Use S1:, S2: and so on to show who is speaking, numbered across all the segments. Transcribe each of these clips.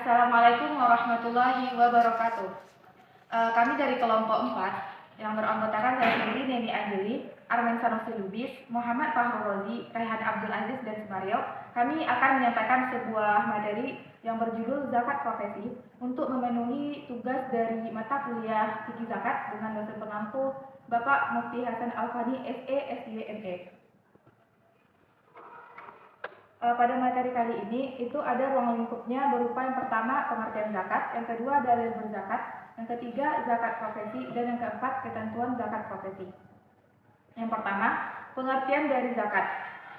S1: Assalamualaikum warahmatullahi wabarakatuh. Kami dari kelompok 4 yang beranggotakan saya sendiri, Neni Anjeli, Armen Sanusi Lubis, Muhammad Fahru Rozi, Raihan Abdul Aziz, dan Sumario. Kami akan menyampaikan sebuah materi yang berjudul Zakat Profesi untuk memenuhi tugas dari mata kuliah Fikih Zakat dengan dosen pengampu Bapak Mufti Hasan Al-Fani, SE, SY, ME. Pada materi kali ini itu ada ruang lingkupnya berupa yang pertama pengertian zakat, yang kedua dalil berzakat, yang ketiga zakat profesi, dan yang keempat ketentuan zakat profesi. Yang pertama, pengertian dari zakat.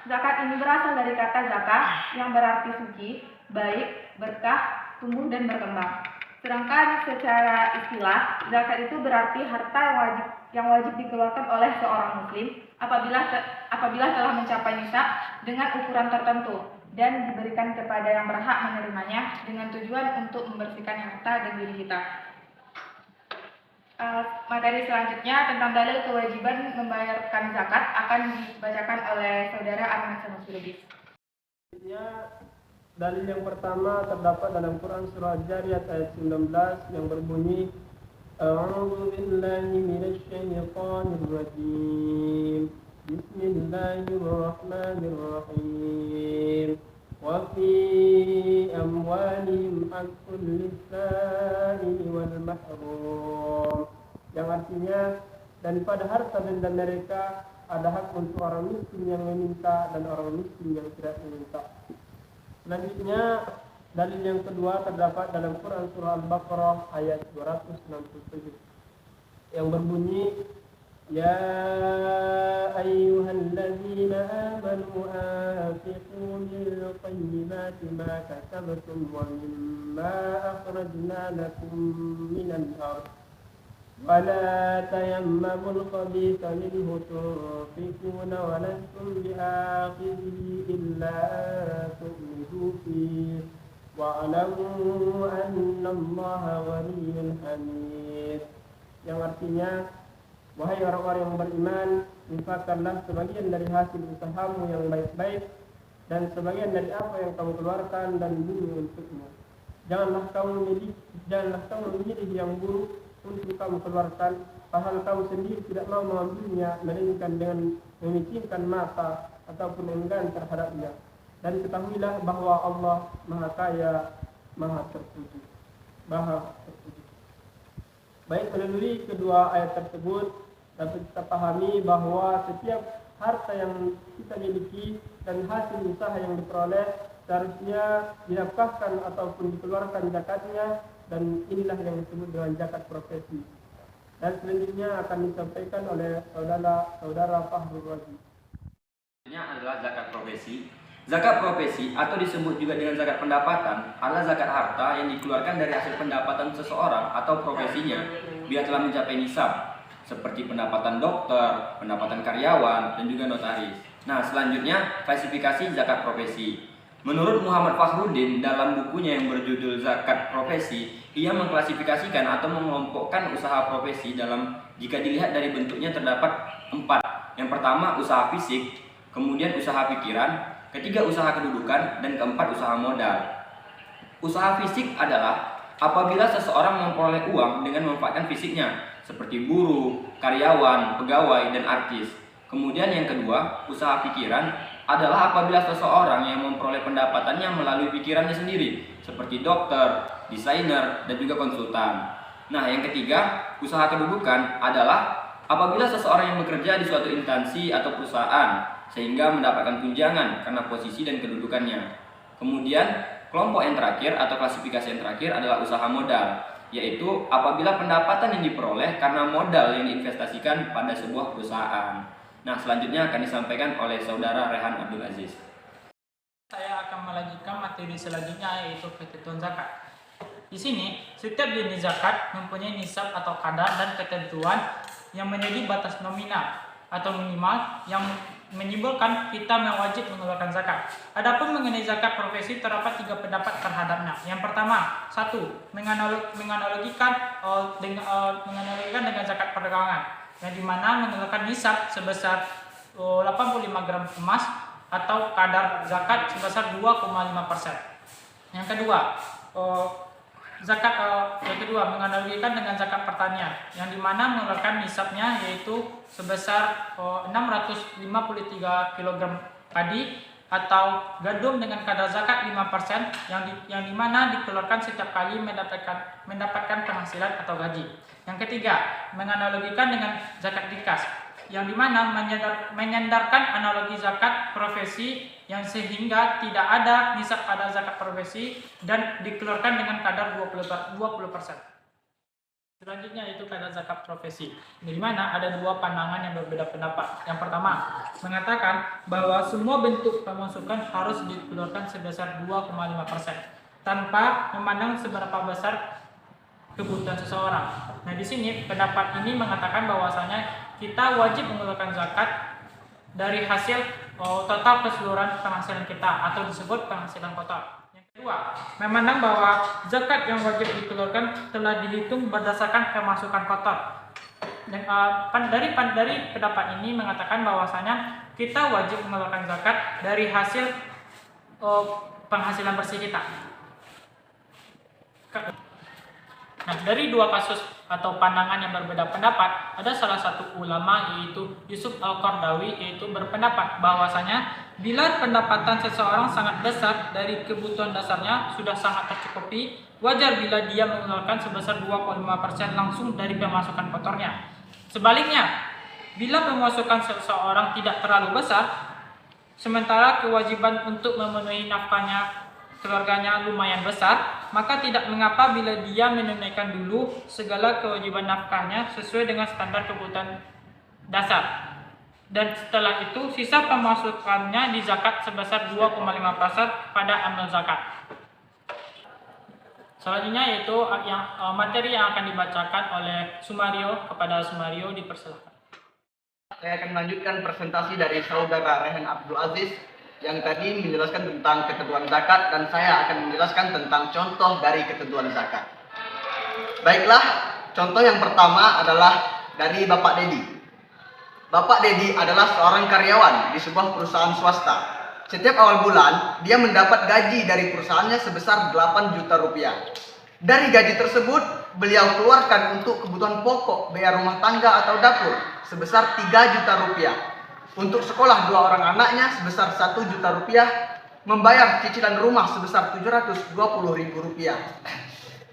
S1: Zakat ini berasal dari kata zakah yang berarti suci, baik, berkah, tumbuh dan berkembang. Sedangkan secara istilah, zakat itu berarti harta yang wajib dikeluarkan oleh seorang muslim apabila telah mencapai nisab dengan ukuran tertentu dan diberikan kepada yang berhak menerimanya dengan tujuan untuk membersihkan harta dan diri kita. Materi selanjutnya tentang dalil kewajiban membayarkan zakat akan dibacakan oleh saudara Arman Sanusi Lubis.
S2: Dalil yang pertama terdapat dalam Quran surah Al-Jariyat ayat 19 yang berbunyi A'udzu billahi minasy syaithanir rajim. Bismillahirrahmanirrahim. Wa fi amwalihim haqqul lis-sa'ili wal mahrum. Yang artinya, dan pada harta benda mereka ada hak untuk orang miskin yang meminta dan orang miskin yang tidak meminta. Selanjutnya, dalil yang kedua terdapat dalam Quran surah Al-Baqarah ayat 267 yang berbunyi Ya ayyuhalladzina amanu anfiqu min tayyibati ma kasabtum wa mimma akhrajna lakum minan ardh ولا تيمموا الخبيث منه تنفقون ولستم بآخذه إلا أن تغمضوا فيه واعلموا أن الله غني حميد. Yang artinya, wahai orang-orang yang beriman, infakkanlah sebagian dari hasil usahamu yang baik-baik dan sebagian dari apa yang kamu keluarkan dan bumi untukmu. Janganlah kamu memilih yang buruk untuk kamu keluarkan, padahal kamu sendiri tidak mau mengambilnya, melainkan dengan memicingkan mata ataupun enggan terhadapnya. Dan ketahuilah bahwa Allah Maha Kaya, Maha Terpuji. Baik, melalui kedua ayat tersebut dapat kita pahami bahwa setiap harta yang kita miliki dan hasil usaha yang diperoleh seharusnya dinafkahkan ataupun dikeluarkan zakatnya, dan inilah yang disebut dengan zakat profesi. Dan selanjutnya akan disampaikan oleh saudara Fahru Rozi.
S3: Ini adalah zakat profesi. Zakat profesi atau disebut juga dengan zakat pendapatan adalah zakat harta yang dikeluarkan dari hasil pendapatan seseorang atau profesinya bila telah mencapai nisab, seperti pendapatan dokter, pendapatan karyawan, dan juga notaris. Nah, selanjutnya klasifikasi zakat profesi. Menurut Muhammad Fakhruddin dalam bukunya yang berjudul Zakat Profesi, ia mengklasifikasikan atau mengelompokkan usaha profesi jika dilihat dari bentuknya terdapat 4. Yang pertama usaha fisik, kemudian usaha pikiran, ketiga usaha kedudukan, dan keempat usaha modal. Usaha fisik adalah apabila seseorang memperoleh uang dengan memanfaatkan fisiknya, seperti buruh, karyawan, pegawai, dan artis. Kemudian yang kedua, usaha pikiran adalah apabila seseorang yang memperoleh pendapatannya melalui pikirannya sendiri, seperti dokter, desainer, dan juga konsultan. Nah, yang ketiga, usaha kedudukan adalah apabila seseorang yang bekerja di suatu instansi atau perusahaan sehingga mendapatkan tunjangan karena posisi dan kedudukannya. Kemudian, kelompok yang terakhir atau klasifikasi yang terakhir adalah usaha modal, yaitu apabila pendapatan yang diperoleh karena modal yang diinvestasikan pada sebuah perusahaan. Nah, selanjutnya akan disampaikan oleh saudara Raihan Abdul Aziz.
S4: Saya akan melanjutkan materi selanjutnya, yaitu ketentuan zakat. Di sini, setiap jenis zakat mempunyai nisab atau kadar dan ketentuan yang menjadi batas nominal atau minimal yang menyebabkan kita wajib mengeluarkan zakat. Adapun mengenai zakat profesi terdapat 3 pendapat terhadapnya. Yang pertama, 1. Menganalogikan dengan zakat perdagangan, yang dimana mengeluarkan nisab sebesar 85 gram emas atau kadar zakat sebesar 2,5%. Yang kedua, zakat yang kedua menganalogikan dengan zakat pertanian, yang dimana mengeluarkan nisabnya yaitu sebesar 653 kg padi atau gandum dengan kadar zakat 5% yang dimana dikeluarkan setiap kali mendapatkan penghasilan atau gaji. Yang ketiga menganalogikan dengan zakat dikas, yang dimana menyandarkan analogi zakat profesi yang sehingga tidak ada nisab pada zakat profesi dan dikeluarkan dengan kadar 20%. Selanjutnya itu kadar zakat profesi, di mana ada dua pandangan yang berbeda pendapat. Yang pertama mengatakan bahwa semua bentuk pemasukan harus dikeluarkan sebesar 2,5% tanpa memandang seberapa besar kebutuhan seseorang. Nah, di sini pendapat ini mengatakan bahwasanya kita wajib mengeluarkan zakat dari hasil total keseluruhan penghasilan kita atau disebut penghasilan kotor. Kedua, memandang bahwa zakat yang wajib dikeluarkan telah dihitung berdasarkan pemasukan kotor. Dan dari pendapat ini mengatakan bahwasanya kita wajib mengeluarkan zakat dari hasil penghasilan bersih kita. Nah, dari dua kasus atau pandangan yang berbeda pendapat, ada salah satu ulama yaitu Yusuf Al-Qardawi yaitu berpendapat bahwasanya bila pendapatan seseorang sangat besar dari kebutuhan dasarnya sudah sangat tercukupi, wajar bila dia mengeluarkan sebesar 2,5% langsung dari pemasukan kotornya. Sebaliknya, bila pemasukan seseorang tidak terlalu besar, sementara kewajiban untuk memenuhi nafkahnya keluarganya lumayan besar, maka tidak mengapa bila dia menunaikan dulu segala kewajiban nafkahnya sesuai dengan standar kebutuhan dasar. Dan setelah itu sisa pemasukannya dizakat sebesar 2,5% pada amal zakat. Selanjutnya yaitu materi yang akan dibacakan oleh Sumario. Kepada Sumario dipersilakan.
S5: Saya akan melanjutkan presentasi dari saudara Rehan Abdul Aziz yang tadi menjelaskan tentang ketentuan zakat, dan saya akan menjelaskan tentang contoh dari ketentuan zakat. Baiklah, contoh yang pertama adalah dari Bapak Dedi. Bapak Dedi adalah seorang karyawan di sebuah perusahaan swasta. Setiap awal bulan, dia mendapat gaji dari perusahaannya sebesar 8 juta rupiah. Dari gaji tersebut, beliau keluarkan untuk kebutuhan pokok, bayar rumah tangga atau dapur sebesar 3 juta rupiah. Untuk sekolah 2 orang anaknya sebesar 1 juta rupiah, membayar cicilan rumah sebesar 720.000 rupiah,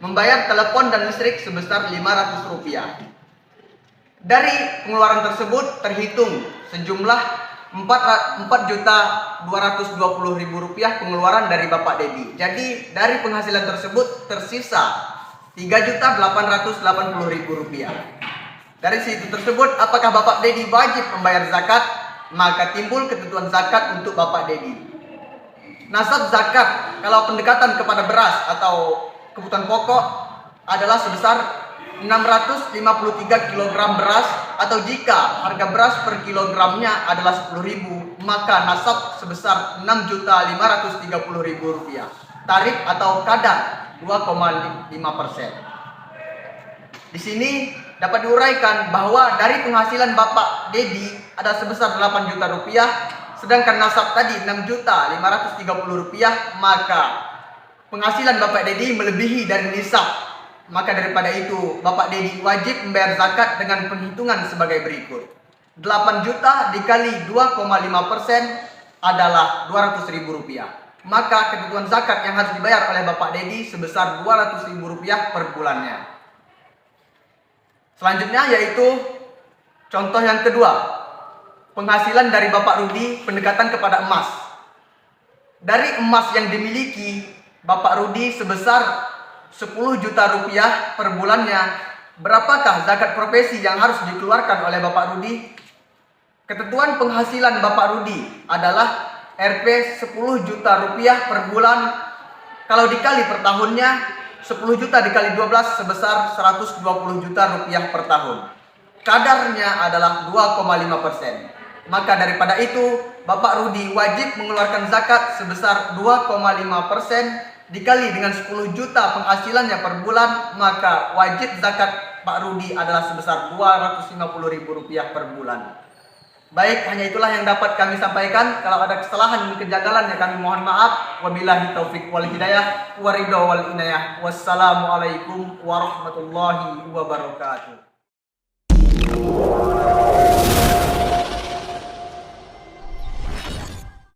S5: membayar telepon dan listrik sebesar 500 rupiah. Dari pengeluaran tersebut terhitung sejumlah 4.220.000 rupiah pengeluaran dari Bapak Dedi. Jadi dari penghasilan tersebut tersisa 3.880.000 rupiah. Dari situ tersebut, apakah Bapak Dedi wajib membayar zakat? Maka timbul ketentuan zakat untuk Bapak Dedi. Nasab zakat kalau pendekatan kepada beras atau kebutuhan pokok adalah sebesar 653 kg beras, atau jika harga beras per kilogramnya adalah 10.000, maka nasab sebesar 6.530.000 rupiah. Tarif atau kadar 2,5%. Di sini dapat diuraikan bahwa dari penghasilan Bapak Dedi ada sebesar 8 juta rupiah, sedangkan nasab tadi 6.530.000 rupiah, maka penghasilan Bapak Dedi melebihi dari nisab. Maka daripada itu, Bapak Dedi wajib membayar zakat dengan penghitungan sebagai berikut. 8 juta dikali 2,5% adalah 200.000 rupiah. Maka ketentuan zakat yang harus dibayar oleh Bapak Dedi sebesar 200.000 rupiah per bulannya. Selanjutnya yaitu contoh yang kedua, penghasilan dari Bapak Rudi pendekatan kepada emas. Dari emas yang dimiliki Bapak Rudi sebesar 10 juta rupiah per bulannya, berapakah zakat profesi yang harus dikeluarkan oleh Bapak Rudi? Ketentuan penghasilan Bapak Rudi adalah Rp 10 juta rupiah per bulan. Kalau dikali per tahunnya, 10 juta dikali 12 sebesar 120 juta rupiah per tahun. Kadarnya adalah 2,5%. Maka daripada itu, Bapak Rudi wajib mengeluarkan zakat sebesar 2,5% dikali dengan 10 juta penghasilannya per bulan, maka wajib zakat Pak Rudi adalah sebesar 250.000 rupiah per bulan. Baik, hanya itulah yang dapat kami sampaikan. Kalau ada kesalahan dan kejanggalan ya kami mohon maaf. Wabillahi taufik wal hidayah, waridho wal inayah. Wassalamualaikum warahmatullahi wabarakatuh.